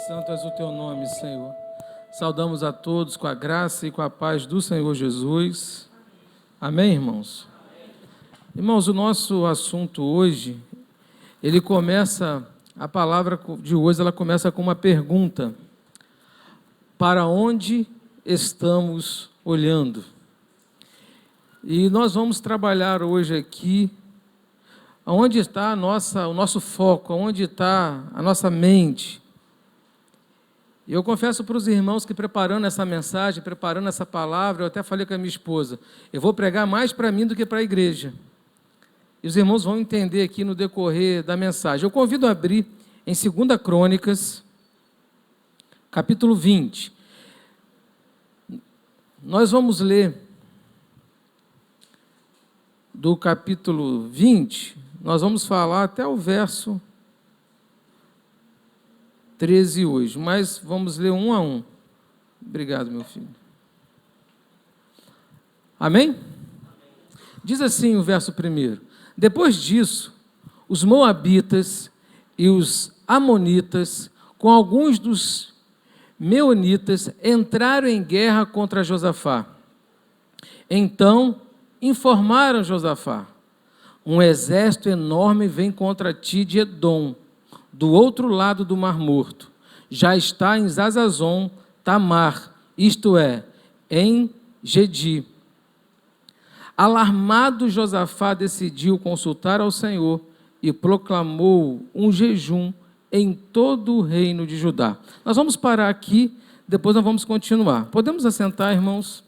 santo és o teu nome, Senhor. Saudamos a todos com a graça e com a paz do Senhor Jesus. Amém, irmãos? Irmãos, o nosso assunto hoje, a palavra de hoje, ela começa com uma pergunta. Para onde estamos olhando? E nós vamos trabalhar hoje aqui, onde está o nosso foco, onde está a nossa mente. E eu confesso para os irmãos que preparando essa mensagem, preparando essa palavra, eu até falei com a minha esposa, eu vou pregar mais para mim do que para a igreja. E os irmãos vão entender aqui no decorrer da mensagem. Eu convido a abrir em 2 Crônicas, capítulo 20. Nós vamos ler do capítulo 20, nós vamos falar até o verso 13 hoje, mas vamos ler um a um. Obrigado, meu filho. Amém? Diz assim o verso 1. Depois disso, os moabitas e os amonitas, com alguns dos meunitas, entraram em guerra contra Josafá. Então, informaram Josafá: um exército enorme vem contra ti de Edom, do outro lado do Mar Morto. Já está em Zazazon Tamar, isto é, em Gedi. Alarmado, Josafá decidiu consultar ao Senhor e proclamou um jejum em todo o reino de Judá. Nós vamos parar aqui, depois nós vamos continuar. Podemos assentar, irmãos?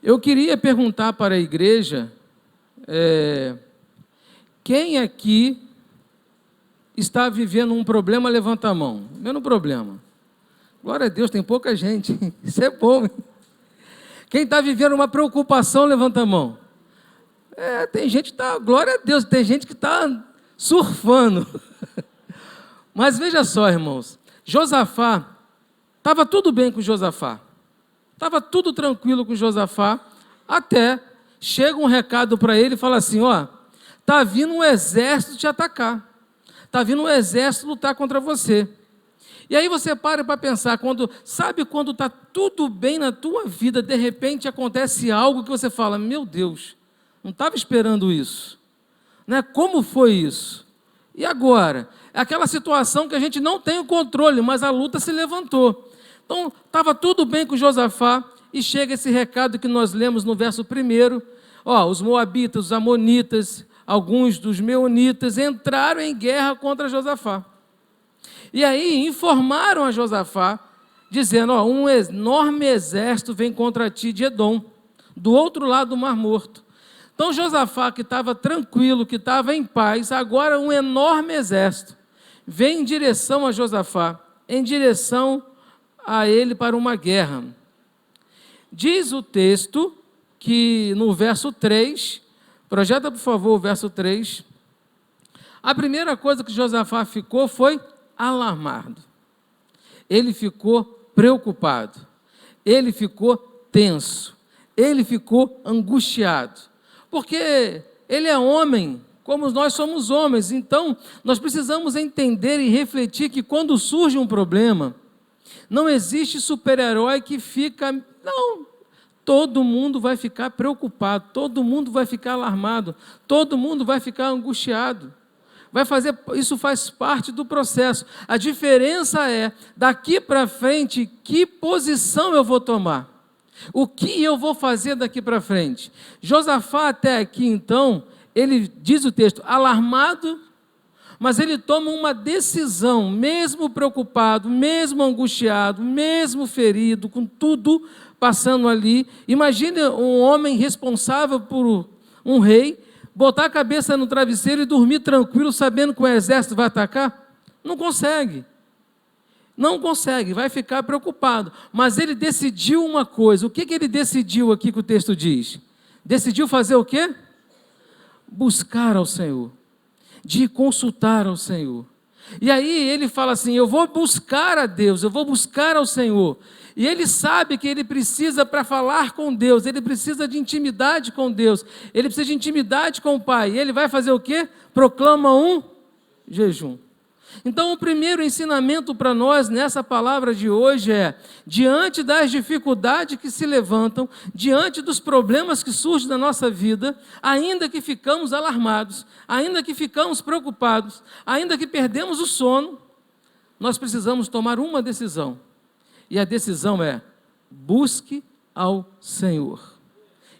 Eu queria perguntar para a igreja, quem aqui está vivendo um problema? Levanta a mão. Vivendo um problema. Glória a Deus, tem pouca gente. Isso é bom, hein? Quem está vivendo uma preocupação, levanta a mão. Tem gente que está, glória a Deus, tem gente que está surfando. Mas veja só, irmãos, Josafá, estava tudo bem com Josafá. Estava tudo tranquilo com Josafá, até chega um recado para ele e fala assim, está vindo um exército te atacar. Está vindo um exército lutar contra você. E aí você para pensar, quando está tudo bem na tua vida, de repente acontece algo que você fala, meu Deus, não estava esperando isso. Né? Como foi isso? E agora? É aquela situação que a gente não tem o controle, mas a luta se levantou. Então, estava tudo bem com Josafá, e chega esse recado que nós lemos no verso 1. Os moabitas, os amonitas, alguns dos meunitas entraram em guerra contra Josafá. E aí informaram a Josafá, dizendo, um enorme exército vem contra ti de Edom, do outro lado do Mar Morto. Então Josafá, que estava tranquilo, que estava em paz, agora um enorme exército vem em direção a Josafá, em direção a ele para uma guerra. Diz o texto que no verso 3, projeta por favor o verso 3, a primeira coisa que Josafá ficou foi alarmado. Ele ficou preocupado, ele ficou tenso, ele ficou angustiado, porque ele é homem, como nós somos homens, então nós precisamos entender e refletir que quando surge um problema, não existe super-herói que fica, não, todo mundo vai ficar preocupado, todo mundo vai ficar alarmado, todo mundo vai ficar angustiado. Isso faz parte do processo. A diferença é, daqui para frente, que posição eu vou tomar? O que eu vou fazer daqui para frente? Josafá até aqui, então, ele diz o texto, alarmado, mas ele toma uma decisão, mesmo preocupado, mesmo angustiado, mesmo ferido, com tudo passando ali. Imagine um homem responsável por um rei, botar a cabeça no travesseiro e dormir tranquilo, sabendo que o exército vai atacar? Não consegue. Não consegue, vai ficar preocupado. Mas ele decidiu uma coisa. O que ele decidiu aqui que o texto diz? Decidiu fazer o quê? Buscar ao Senhor. De consultar ao Senhor. E aí ele fala assim, eu vou buscar a Deus, eu vou buscar ao Senhor. E ele sabe que ele precisa, para falar com Deus, ele precisa de intimidade com Deus, ele precisa de intimidade com o Pai. E ele vai fazer o quê? Proclama um jejum. Então, o primeiro ensinamento para nós nessa palavra de hoje é: diante das dificuldades que se levantam, diante dos problemas que surgem na nossa vida, ainda que ficamos alarmados, ainda que ficamos preocupados, ainda que perdemos o sono, nós precisamos tomar uma decisão. E a decisão é: busque ao Senhor.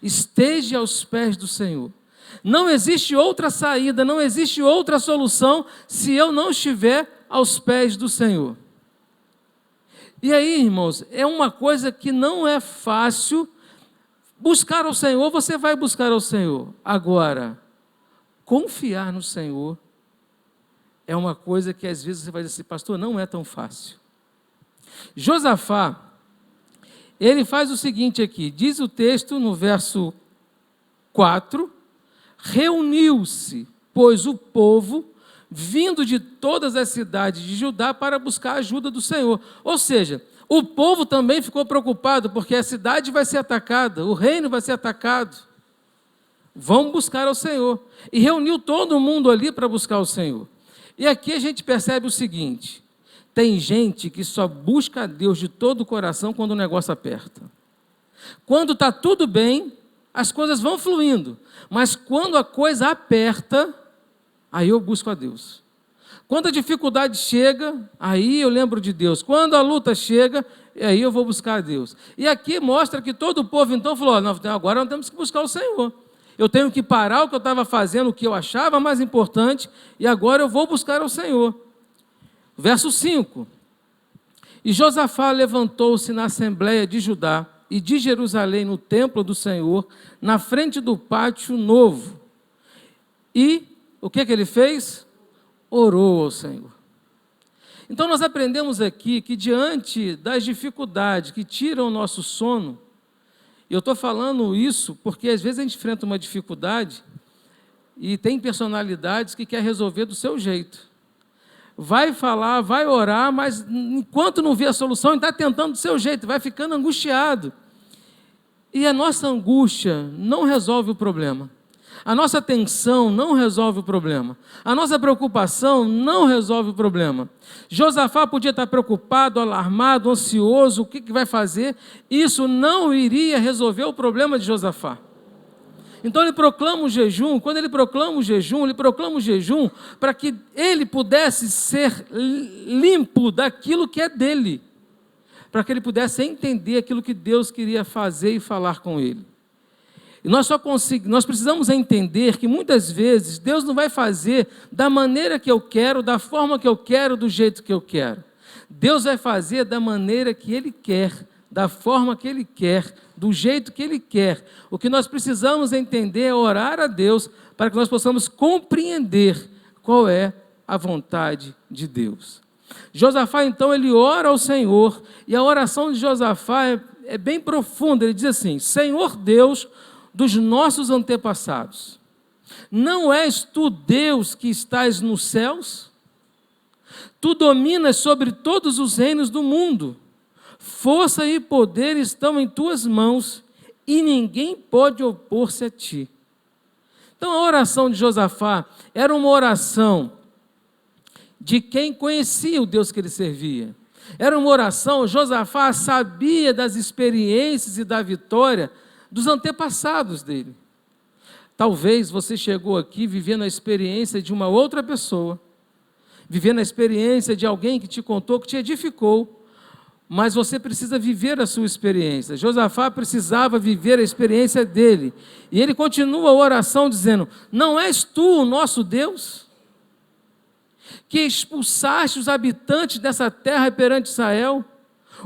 Esteja aos pés do Senhor. Não existe outra saída, não existe outra solução se eu não estiver aos pés do Senhor. E aí, irmãos, é uma coisa que não é fácil. Buscar ao Senhor, você vai buscar ao Senhor. Agora, confiar no Senhor é uma coisa que às vezes você vai dizer assim: pastor, não é tão fácil. Josafá, ele faz o seguinte aqui, diz o texto no verso 4, reuniu-se, pois, o povo, vindo de todas as cidades de Judá para buscar a ajuda do Senhor. Ou seja, o povo também ficou preocupado, porque a cidade vai ser atacada, o reino vai ser atacado. Vão buscar ao Senhor. E reuniu todo mundo ali para buscar o Senhor. E aqui a gente percebe o seguinte: tem gente que só busca a Deus de todo o coração quando o negócio aperta. Quando está tudo bem, as coisas vão fluindo. Mas quando a coisa aperta, aí eu busco a Deus. Quando a dificuldade chega, aí eu lembro de Deus. Quando a luta chega, aí eu vou buscar a Deus. E aqui mostra que todo o povo então falou: não, agora nós temos que buscar o Senhor. Eu tenho que parar o que eu estava fazendo, o que eu achava mais importante, e agora eu vou buscar ao Senhor. Verso 5. E Josafá levantou-se na assembleia de Judá e de Jerusalém, no templo do Senhor, na frente do pátio novo. E o que ele fez? Orou ao Senhor. Então nós aprendemos aqui que diante das dificuldades que tiram o nosso sono, eu estou falando isso porque às vezes a gente enfrenta uma dificuldade e tem personalidades que quer resolver do seu jeito. Vai falar, vai orar, mas enquanto não vê a solução, ele está tentando do seu jeito, vai ficando angustiado. E a nossa angústia não resolve o problema. A nossa tensão não resolve o problema. A nossa preocupação não resolve o problema. Josafá podia estar preocupado, alarmado, ansioso, o que vai fazer? Isso não iria resolver o problema de Josafá. Então ele proclama o jejum. Quando ele proclama o jejum para que ele pudesse ser limpo daquilo que é dele, para que ele pudesse entender aquilo que Deus queria fazer e falar com ele. E nós precisamos entender que muitas vezes Deus não vai fazer da maneira que eu quero, da forma que eu quero, do jeito que eu quero. Deus vai fazer da maneira que Ele quer, da forma que Ele quer, do jeito que Ele quer. O que nós precisamos entender é orar a Deus para que nós possamos compreender qual é a vontade de Deus. Josafá, então, ele ora ao Senhor, e a oração de Josafá é bem profunda. Ele diz assim: Senhor Deus dos nossos antepassados, não és tu Deus que estás nos céus? Tu dominas sobre todos os reinos do mundo. Força e poder estão em tuas mãos, e ninguém pode opor-se a ti. Então a oração de Josafá era uma oração de quem conhecia o Deus que ele servia. Era uma oração, Josafá sabia das experiências e da vitória dos antepassados dele. Talvez você chegou aqui vivendo a experiência de uma outra pessoa, vivendo a experiência de alguém que te contou, que te edificou, mas você precisa viver a sua experiência. Josafá precisava viver a experiência dele, e ele continua a oração dizendo: não és tu o nosso Deus, que expulsaste os habitantes dessa terra perante Israel,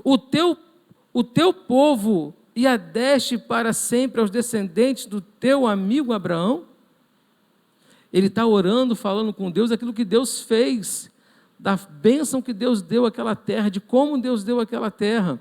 o teu povo, e a deste para sempre aos descendentes do teu amigo Abraão? Ele está orando, falando com Deus aquilo que Deus fez, da bênção que Deus deu àquela terra, de como Deus deu aquela terra.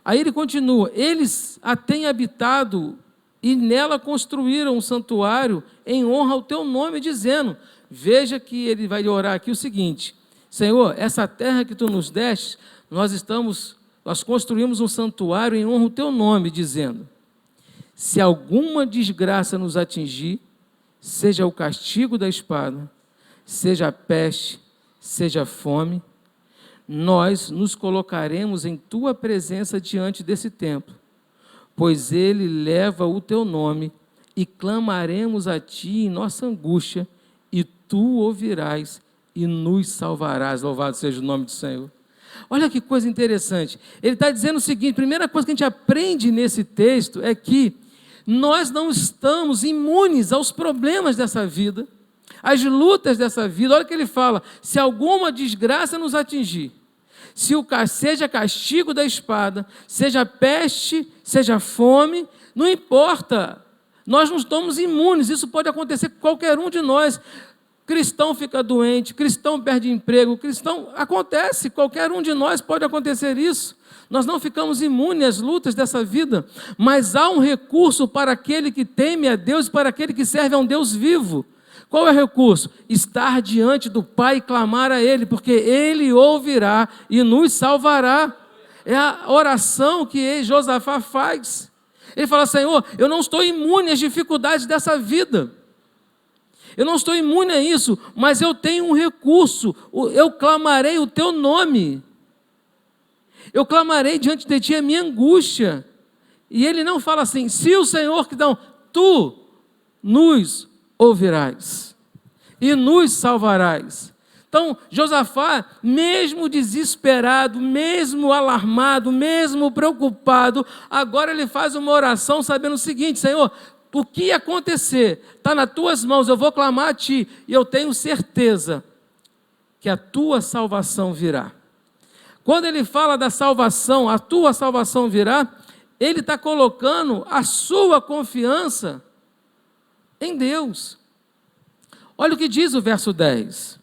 Aí ele continua: eles a têm habitado e nela construíram um santuário em honra ao teu nome, dizendo... Veja que ele vai orar aqui o seguinte: Senhor, essa terra que tu nos deste, nós construímos um santuário em honra ao teu nome, dizendo: se alguma desgraça nos atingir, seja o castigo da espada, seja a peste, seja fome, nós nos colocaremos em tua presença diante desse templo, pois ele leva o teu nome, e clamaremos a ti em nossa angústia, e tu ouvirás e nos salvarás. Louvado seja o nome do Senhor. Olha que coisa interessante. Ele está dizendo o seguinte: primeira coisa que a gente aprende nesse texto é que nós não estamos imunes aos problemas dessa vida, às lutas dessa vida. Olha o que ele fala: se alguma desgraça nos atingir, seja castigo da espada, seja peste, seja fome, não importa, nós não estamos imunes, isso pode acontecer com qualquer um de nós. Cristão fica doente, cristão perde emprego, acontece, qualquer um de nós pode acontecer isso. Nós não ficamos imunes às lutas dessa vida, mas há um recurso para aquele que teme a Deus, para aquele que serve a um Deus vivo. Qual é o recurso? Estar diante do Pai e clamar a Ele, porque Ele ouvirá e nos salvará. É a oração que Josafá faz. Ele fala: Senhor, eu não estou imune às dificuldades dessa vida. Eu não estou imune a isso, mas eu tenho um recurso. Eu clamarei o teu nome. Eu clamarei diante de ti a minha angústia. E ele não fala assim: se o Senhor que dá, tu nos ouvirás e nos salvarás. Então, Josafá, mesmo desesperado, mesmo alarmado, mesmo preocupado, agora ele faz uma oração sabendo o seguinte: Senhor, o que acontecer está nas tuas mãos, eu vou clamar a ti, e eu tenho certeza que a tua salvação virá. Quando ele fala da salvação, a tua salvação virá, ele está colocando a sua confiança em Deus. Olha o que diz o verso 10.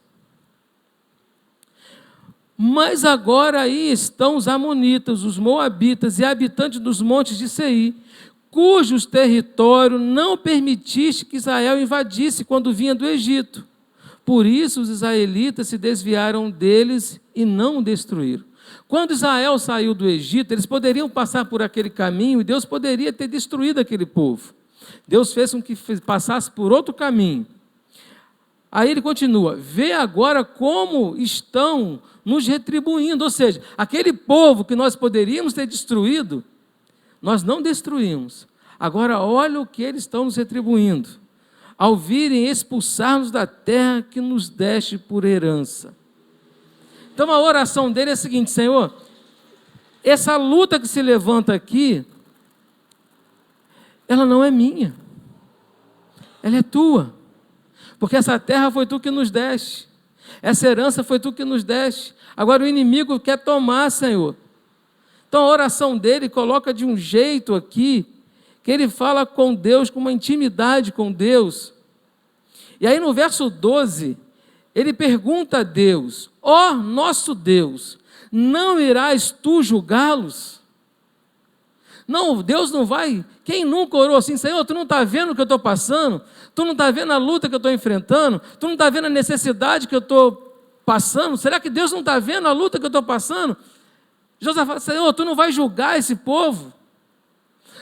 Mas agora aí estão os amonitas, os moabitas e habitantes dos montes de Seir, cujos territórios não permitiste que Israel invadisse quando vinha do Egito. Por isso os israelitas se desviaram deles e não o destruíram. Quando Israel saiu do Egito, eles poderiam passar por aquele caminho e Deus poderia ter destruído aquele povo. Deus fez com que passasse por outro caminho. Aí ele continua: vê agora como estão nos retribuindo. Ou seja, aquele povo que nós poderíamos ter destruído, nós não destruímos. Agora olha o que eles estão nos retribuindo, ao virem expulsar-nos da terra que nos deste por herança. Então a oração dele é a seguinte: Senhor, essa luta que se levanta aqui, ela não é minha, ela é tua, porque essa terra foi tu que nos deste, essa herança foi tu que nos deste, agora o inimigo quer tomar, Senhor. Então a oração dele coloca de um jeito aqui, que ele fala com Deus, com uma intimidade com Deus. E aí no verso 12, ele pergunta a Deus: ó nosso Deus, não irás tu julgá-los? Não, Deus não vai. Quem nunca orou assim: Senhor, tu não está vendo o que eu estou passando? Tu não está vendo a luta que eu estou enfrentando? Tu não está vendo a necessidade que eu estou passando? Será que Deus não está vendo a luta que eu estou passando? Josafá fala: Senhor, tu não vai julgar esse povo?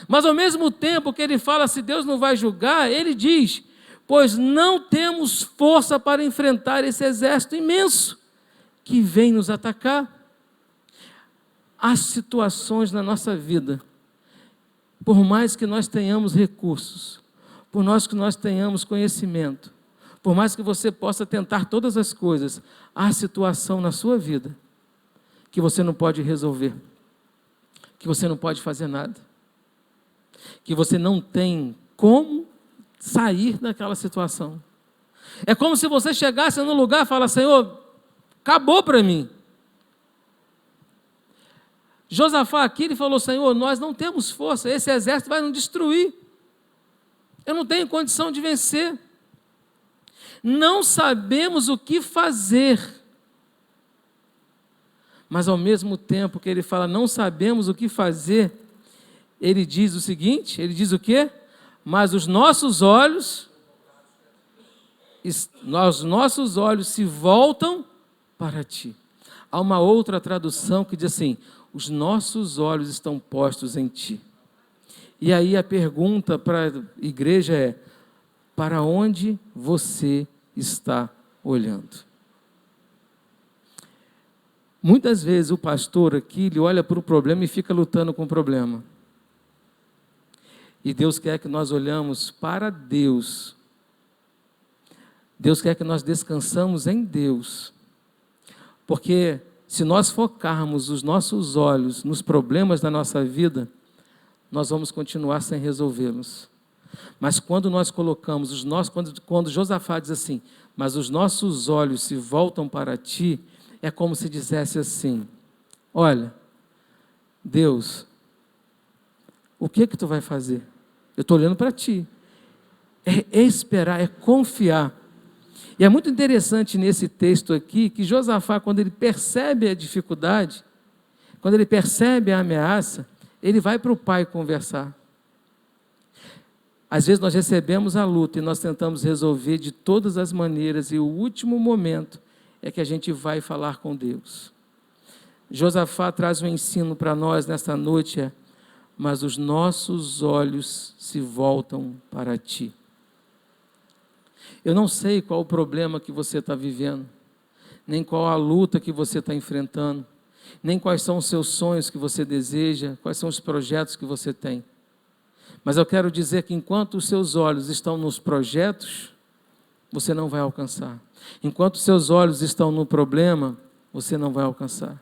Mas ao mesmo tempo que ele fala se Deus não vai julgar, ele diz: pois não temos força para enfrentar esse exército imenso que vem nos atacar. Há situações na nossa vida, por mais que nós tenhamos recursos, por mais que nós tenhamos conhecimento, por mais que você possa tentar todas as coisas, há situação na sua vida que você não pode resolver, que você não pode fazer nada, que você não tem como sair daquela situação. É como se você chegasse num lugar e falasse: Senhor, acabou para mim. Josafá aqui, ele falou: Senhor, nós não temos força, esse exército vai nos destruir, eu não tenho condição de vencer, não sabemos o que fazer. Mas ao mesmo tempo que ele fala não sabemos o que fazer, ele diz o seguinte, ele diz o quê? Mas os nossos olhos se voltam para ti. Há uma outra tradução que diz assim: os nossos olhos estão postos em ti. E aí a pergunta para a igreja é: para onde você está olhando? Muitas vezes o pastor aqui, ele olha para o problema e fica lutando com o problema. E Deus quer que nós olhamos para Deus. Deus quer que nós descansamos em Deus. Porque se nós focarmos os nossos olhos nos problemas da nossa vida, nós vamos continuar sem resolvê-los. Mas quando nós colocamos os nossos, quando Josafá diz assim, mas os nossos olhos se voltam para ti, é como se dissesse assim, olha, Deus, o que tu vai fazer? Eu estou olhando para ti. É esperar, é confiar. E é muito interessante nesse texto aqui, que Josafá, quando ele percebe a dificuldade, quando ele percebe a ameaça, ele vai para o pai conversar. Às vezes nós recebemos a luta e nós tentamos resolver de todas as maneiras, e o último momento é que a gente vai falar com Deus. Josafá traz um ensino para nós nesta noite, mas os nossos olhos se voltam para ti. Eu não sei qual o problema que você está vivendo, nem qual a luta que você está enfrentando, nem quais são os seus sonhos que você deseja, quais são os projetos que você tem. Mas eu quero dizer que enquanto os seus olhos estão nos projetos, você não vai alcançar. Enquanto os seus olhos estão no problema, você não vai alcançar.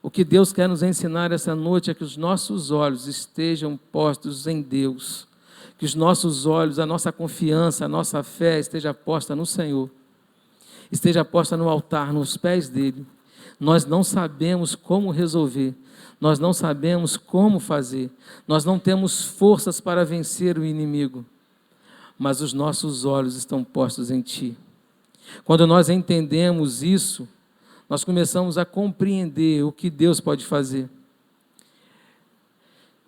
O que Deus quer nos ensinar essa noite é que os nossos olhos estejam postos em Deus. Que os nossos olhos, a nossa confiança, a nossa fé esteja posta no Senhor. Esteja posta no altar, nos pés dEle. Nós não sabemos como resolver. Nós não sabemos como fazer. Nós não temos forças para vencer o inimigo. Mas os nossos olhos estão postos em Ti. Quando nós entendemos isso, nós começamos a compreender o que Deus pode fazer.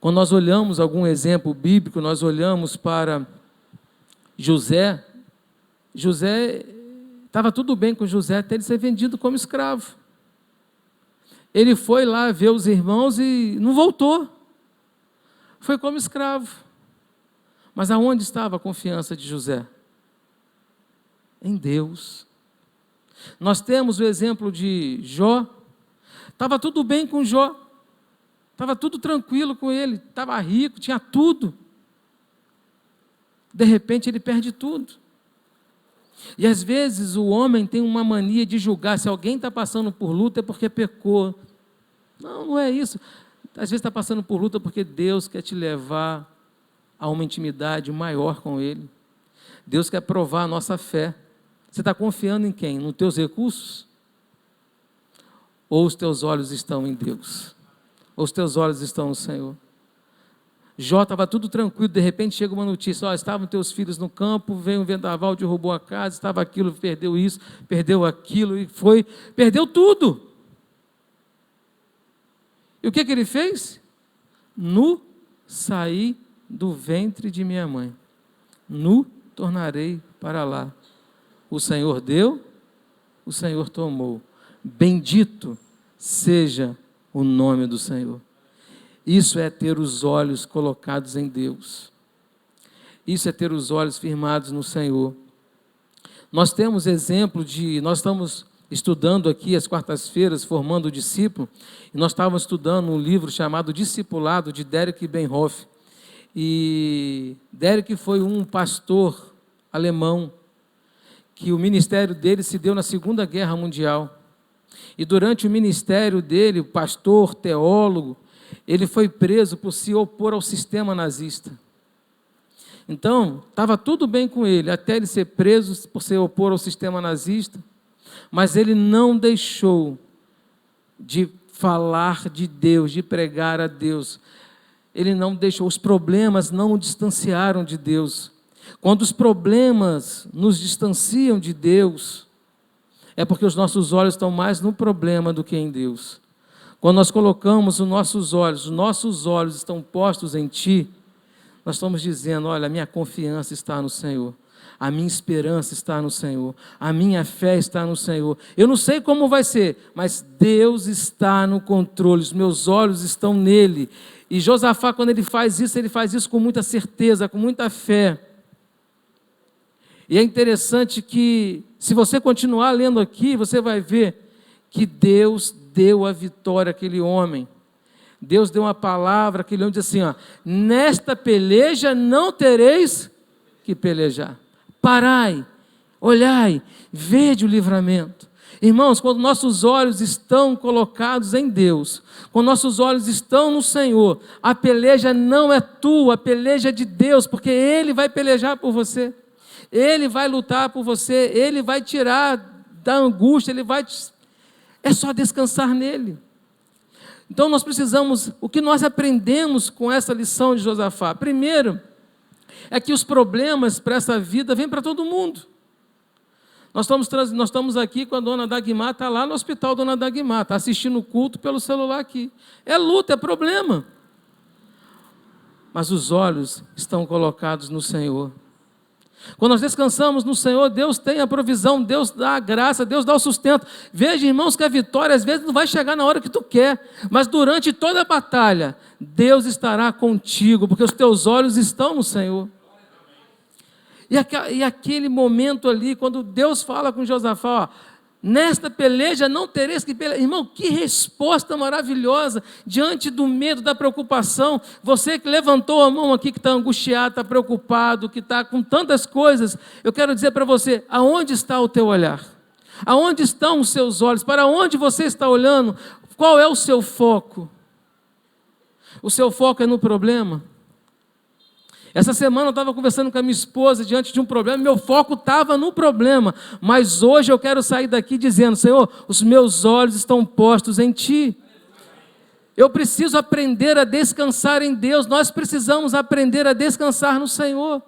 Quando nós olhamos algum exemplo bíblico, nós olhamos para José. Estava tudo bem com José até ele ser vendido como escravo. Ele foi lá ver os irmãos e não voltou. Foi como escravo. Mas aonde estava a confiança de José? Em Deus. Nós temos o exemplo de Jó. Estava tudo bem com Jó. Estava tudo tranquilo com ele. Estava rico, tinha tudo. De repente ele perde tudo. E às vezes o homem tem uma mania de julgar, se alguém está passando por luta é porque pecou. Não, não é isso. Às vezes está passando por luta porque Deus quer te levar a uma intimidade maior com Ele. Deus quer provar a nossa fé. Você está confiando em quem? Nos teus recursos? Ou os teus olhos estão em Deus? Ou os teus olhos estão no Senhor? Jó estava tudo tranquilo, de repente chega uma notícia, estavam teus filhos no campo, veio um vendaval, derrubou a casa, estava aquilo, perdeu isso, perdeu aquilo, e perdeu tudo. E o que ele fez? Nu saí do ventre de minha mãe, nu tornarei para lá. O Senhor deu, o Senhor tomou. Bendito seja o nome do Senhor. Isso é ter os olhos colocados em Deus. Isso é ter os olhos firmados no Senhor. Nós temos exemplo nós estamos estudando aqui às quartas-feiras, formando o discípulo, e nós estávamos estudando um livro chamado Discipulado, de Dietrich Bonhoeffer. E Dietrich foi um pastor alemão, que o ministério dele se deu na Segunda Guerra Mundial. E durante o ministério dele, o pastor, teólogo, ele foi preso por se opor ao sistema nazista. Então, estava tudo bem com ele, até ele ser preso por se opor ao sistema nazista, mas ele não deixou de falar de Deus, de pregar a Deus. Ele não deixou, os problemas não o distanciaram de Deus. Quando os problemas nos distanciam de Deus, é porque os nossos olhos estão mais no problema do que em Deus. Quando nós colocamos os nossos olhos estão postos em Ti, nós estamos dizendo, olha, a minha confiança está no Senhor, a minha esperança está no Senhor, a minha fé está no Senhor. Eu não sei como vai ser, mas Deus está no controle, os meus olhos estão nele. E Josafá, quando ele faz isso com muita certeza, com muita fé. E é interessante que, se você continuar lendo aqui, você vai ver que Deus deu a vitória àquele homem. Deus deu uma palavra, aquele homem disse assim, ó, nesta peleja não tereis que pelejar. Parai, olhai, vede o livramento. Irmãos, quando nossos olhos estão colocados em Deus, quando nossos olhos estão no Senhor, a peleja não é tua, a peleja é de Deus, porque Ele vai pelejar por você, Ele vai lutar por você, Ele vai tirar da angústia, é só descansar nele. Então nós precisamos, o que nós aprendemos com essa lição de Josafá? Primeiro, é que os problemas para essa vida vêm para todo mundo. Nós estamos aqui com a dona Dagmar, está lá no hospital, dona Dagmar, está assistindo o culto pelo celular aqui. É luta, é problema. Mas os olhos estão colocados no Senhor. Quando nós descansamos no Senhor, Deus tem a provisão, Deus dá a graça, Deus dá o sustento. Veja, irmãos, que a vitória às vezes não vai chegar na hora que tu quer, mas durante toda a batalha, Deus estará contigo, porque os teus olhos estão no Senhor. E aquele momento ali, quando Deus fala com Josafá, ó, nesta peleja não tereis que pelejar. Irmão, que resposta maravilhosa, diante do medo, da preocupação. Você que levantou a mão aqui, que está angustiado, está preocupado, que está com tantas coisas, eu quero dizer para você, aonde está o teu olhar? Aonde estão os seus olhos? Para onde você está olhando? Qual é o seu foco? O seu foco é no problema? Essa semana eu estava conversando com a minha esposa diante de um problema, meu foco estava no problema, mas hoje eu quero sair daqui dizendo, Senhor, os meus olhos estão postos em Ti. Eu preciso aprender a descansar em Deus, nós precisamos aprender a descansar no Senhor.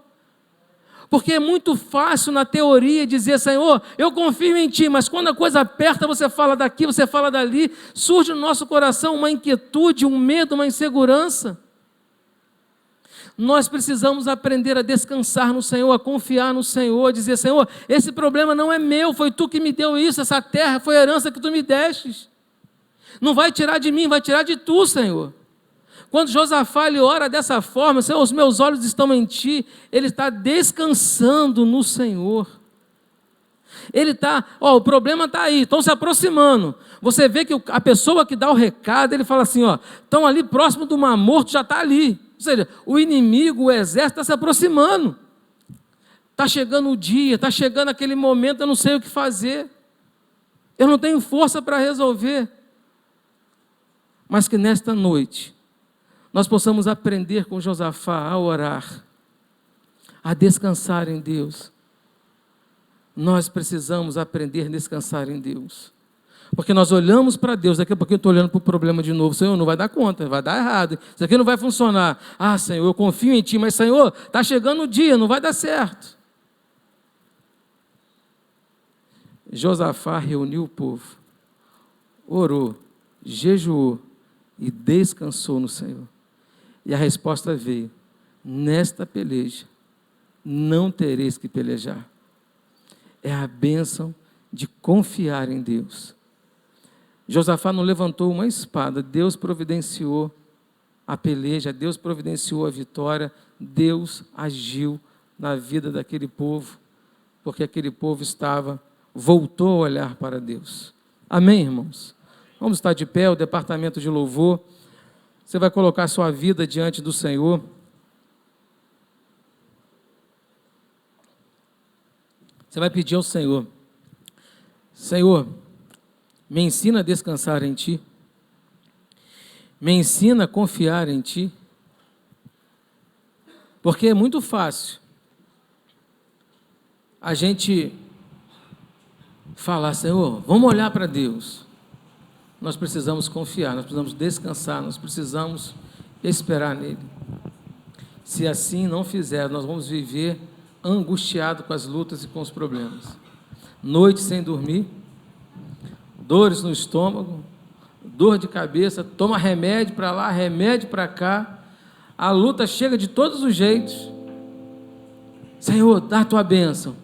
Porque é muito fácil na teoria dizer, Senhor, eu confio em Ti, mas quando a coisa aperta, você fala daqui, você fala dali, surge no nosso coração uma inquietude, um medo, uma insegurança. Nós precisamos aprender a descansar no Senhor, a confiar no Senhor, dizer, Senhor, esse problema não é meu, foi Tu que me deu isso, essa terra foi a herança que Tu me destes. Não vai tirar de mim, vai tirar de Tu, Senhor. Quando Josafá ele ora dessa forma, Senhor, os meus olhos estão em Ti, ele está descansando no Senhor. Ele está, o problema está aí, estão se aproximando. Você vê que a pessoa que dá o recado, ele fala assim, estão ali próximo do Mar Morto, já está ali. Ou seja, o inimigo, o exército está se aproximando. Está chegando o dia, está chegando aquele momento, eu não sei o que fazer. Eu não tenho força para resolver. Mas que nesta noite, nós possamos aprender com Josafá a orar, a descansar em Deus. Nós precisamos aprender a descansar em Deus. Porque nós olhamos para Deus, daqui a pouquinho eu estou olhando para o problema de novo. Senhor, não vai dar conta, vai dar errado. Isso aqui não vai funcionar. Ah, Senhor, eu confio em Ti, mas Senhor, está chegando o dia, não vai dar certo. Josafá reuniu o povo, orou, jejuou e descansou no Senhor. E a resposta veio, nesta peleja não tereis que pelejar. É a bênção de confiar em Deus. Josafá não levantou uma espada, Deus providenciou a peleja, Deus providenciou a vitória, Deus agiu na vida daquele povo, porque aquele povo voltou a olhar para Deus. Amém, irmãos? Vamos estar de pé, o departamento de louvor, você vai colocar sua vida diante do Senhor. Você vai pedir ao Senhor, Senhor, me ensina a descansar em Ti, me ensina a confiar em Ti, porque é muito fácil a gente falar, Senhor, vamos olhar para Deus. Nós precisamos confiar, nós precisamos descansar, nós precisamos esperar nele. Se assim não fizer, nós vamos viver angustiado com as lutas e com os problemas. Noite sem dormir, dores no estômago, dor de cabeça, toma remédio para lá, remédio para cá, a luta chega de todos os jeitos. Senhor, dá a Tua bênção,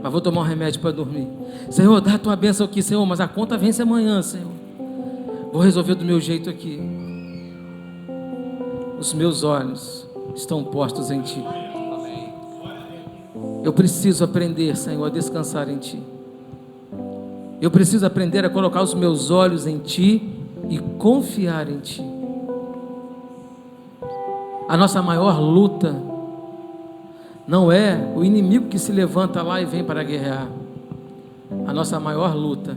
mas vou tomar um remédio para dormir. Senhor, dá a Tua bênção aqui, Senhor, mas a conta vence amanhã, Senhor. Vou resolver do meu jeito aqui. Os meus olhos estão postos em Ti. Eu preciso aprender, Senhor, a descansar em Ti. Eu preciso aprender a colocar os meus olhos em Ti e confiar em Ti. A nossa maior luta não é o inimigo que se levanta lá e vem para guerrear. A nossa maior luta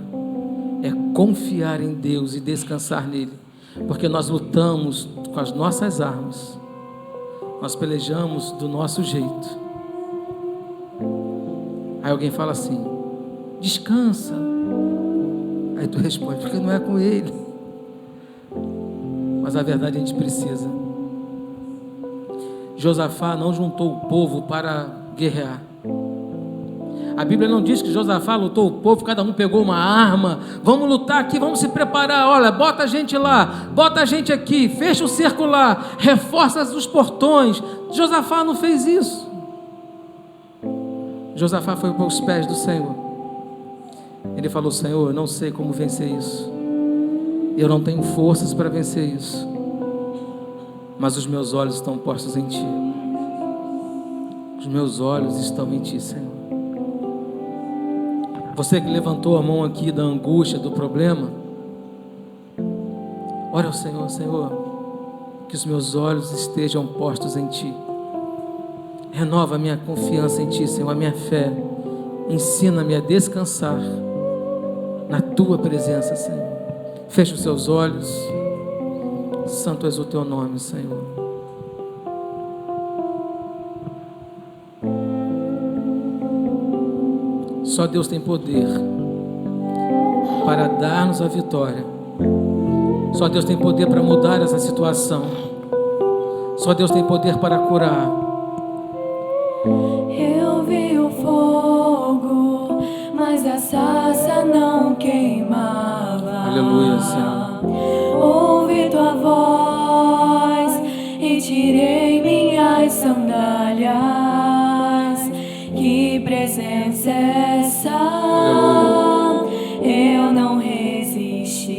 é confiar em Deus e descansar nele, porque nós lutamos com as nossas armas, nós pelejamos do nosso jeito. Aí alguém fala assim: descansa. Aí tu responde: porque não é com ele. Mas a verdade a gente precisa. Josafá não juntou o povo para guerrear. A Bíblia não diz que Josafá lutou o povo, cada um pegou uma arma, vamos lutar aqui, vamos se preparar, olha, bota a gente lá, bota a gente aqui, fecha o cerco lá, reforça os portões. Josafá não fez isso. Josafá foi para os pés do Senhor. Ele falou: Senhor, eu não sei como vencer isso, eu não tenho forças para vencer isso, mas os meus olhos estão postos em Ti. Os meus olhos estão em Ti, Senhor. Você que levantou a mão aqui da angústia, do problema, ore ao Senhor: Senhor, que os meus olhos estejam postos em Ti. Renova a minha confiança em Ti, Senhor, a minha fé. Ensina-me a descansar na Tua presença, Senhor. Feche os seus olhos. Santo és o Teu nome, Senhor. Só Deus tem poder para dar-nos a vitória. Só Deus tem poder para mudar essa situação. Só Deus tem poder para curar. Eu vi o fogo, mas a sarça não queimava. Aleluia, Senhor. Ouvi Tua voz e tirei minhas sandálias. Que presença é essa? Eu não resisti.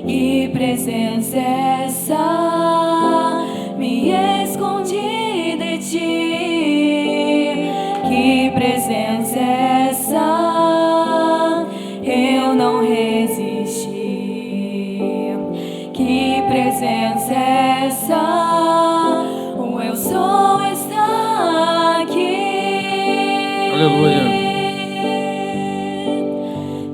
Que presença é essa? Me escondi de Ti. Que presença é essa? Eu não resisti. Que presença é essa? O eu sou está aqui. Aleluia.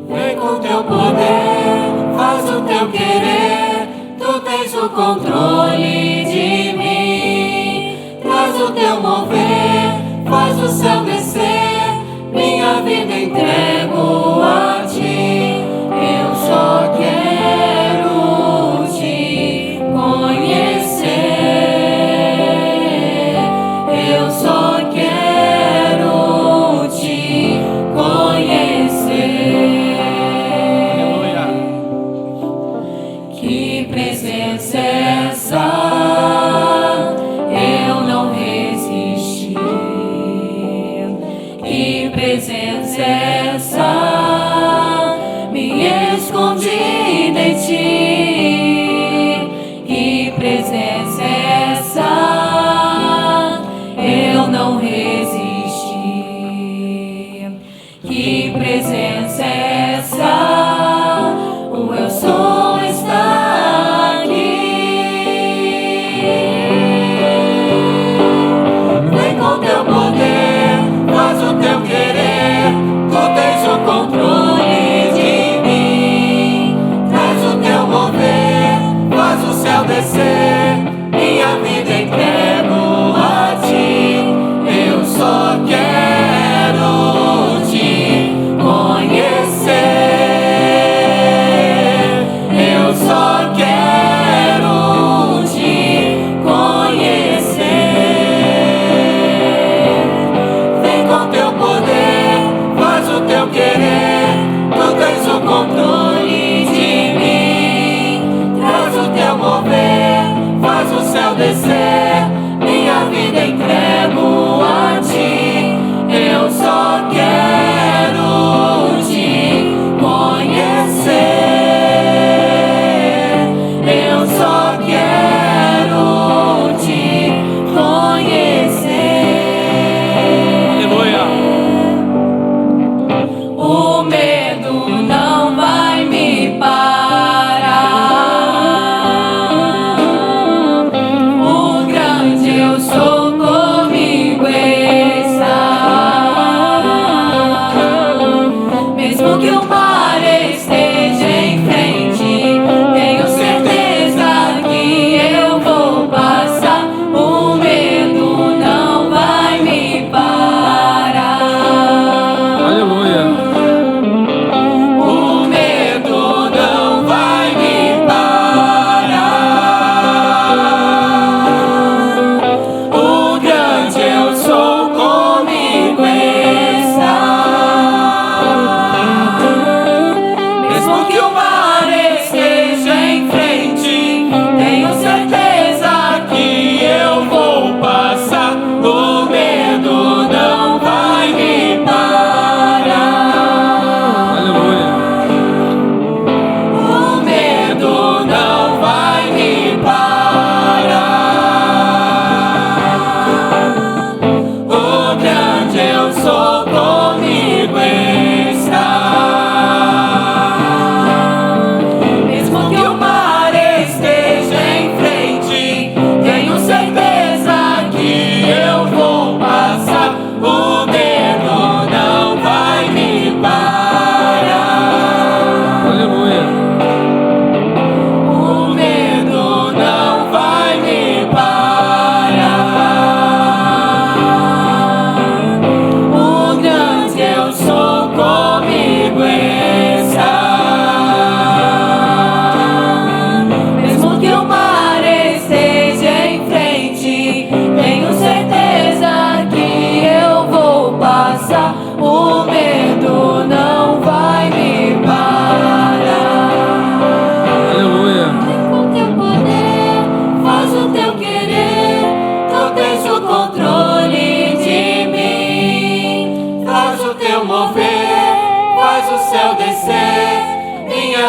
Vem com Teu poder, faz o Teu querer. Tu tens o controle de mim. Traz o Teu mover, faz o céu descer. Minha vida entrego a Ti. Eu só quero Te conhecer. Eu só quero Te conhecer. Aleluia. Que presença é essa? Eu não resisti. Que presença é essa? Me escondi de Ti. Que presença é essa? Eu não resisti. Que presença é essa? O eu sou está aqui. Vem com Teu poder, faz o Teu querer. Tu tens o controle de mim. Traz o Teu mover, faz o céu descer. Minha vida entrego a Ti. Eu só quero Te conhecer. Eu só quero Te conhecer. Vem com Teu poder, faz o Teu querer. Tu tens o controle de mim. Traz o Teu mover, faz o céu descer. Minha vida entrego a Ti. Eu só quero Te conhecer. Eu só quero Te conhecer. Aleluia. O meu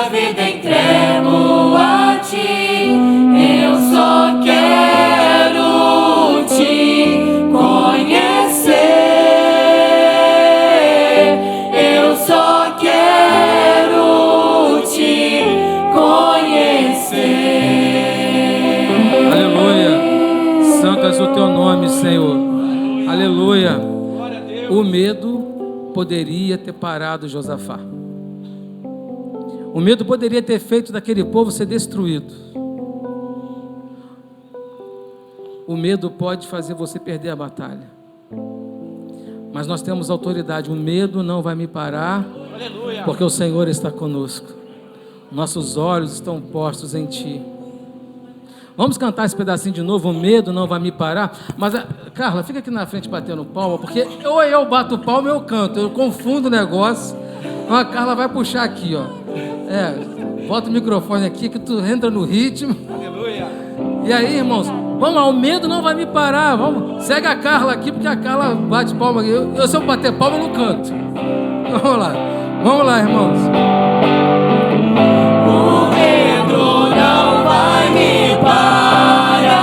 vida entrego a ti. Eu só quero te conhecer. Eu só quero te conhecer. Aleluia. Santo és o teu nome, Senhor. Aleluia. O medo poderia ter parado Josafá. O medo poderia ter feito daquele povo ser destruído. O medo pode fazer você perder a batalha. Mas nós temos autoridade. O medo não vai me parar, porque o Senhor está conosco. Nossos olhos estão postos em Ti. Vamos cantar esse pedacinho de novo. O medo não vai me parar. Mas, Carla, fica aqui na frente batendo palma, porque ou eu bato palma ou eu canto. Eu confundo o negócio. Então a Carla vai puxar aqui, ó. Bota o microfone aqui que tu entra no ritmo. Aleluia. E aí, irmãos, vamos lá, o medo não vai me parar. Vamos, segue a Carla aqui, porque a Carla bate palma aqui. Se eu bater palma, eu não canto. Vamos lá, irmãos. O medo não vai me parar.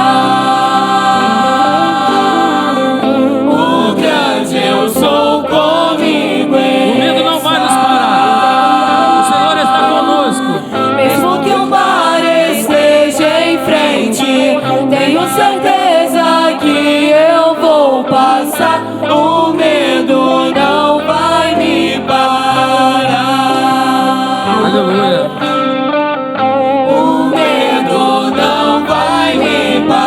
O grande eu sou comigo. O medo não vai nos parar. O Senhor está conosco. Mesmo que o mar esteja em frente, tenho certeza que eu vou passar. O medo não vai me parar. Aleluia. O medo não vai me parar.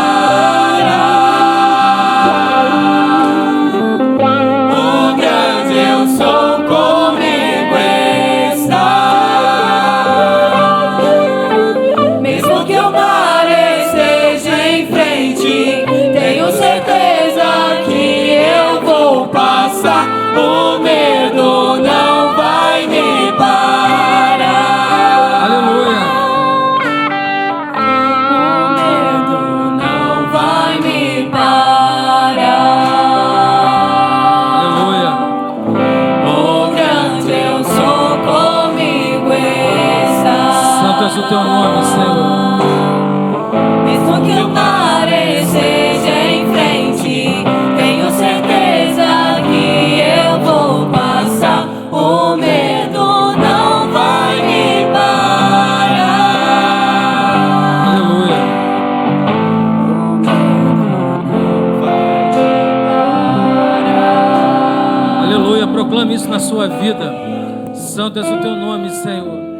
O grande eu sou comigo está. Mesmo que o mar esteja em frente, tenho certeza que eu vou passar. O medo não vai me parar. Aleluia. O medo não vai me parar. Aleluia. O grande eu sou comigo está. Santo és o teu nome, Senhor. Mesmo que o mar esteja em frente, tenho certeza que eu vou passar. O medo não vai me parar. Aleluia. O medo não vai me parar. Aleluia. Proclame isso na sua vida. Santo és o teu nome, Senhor.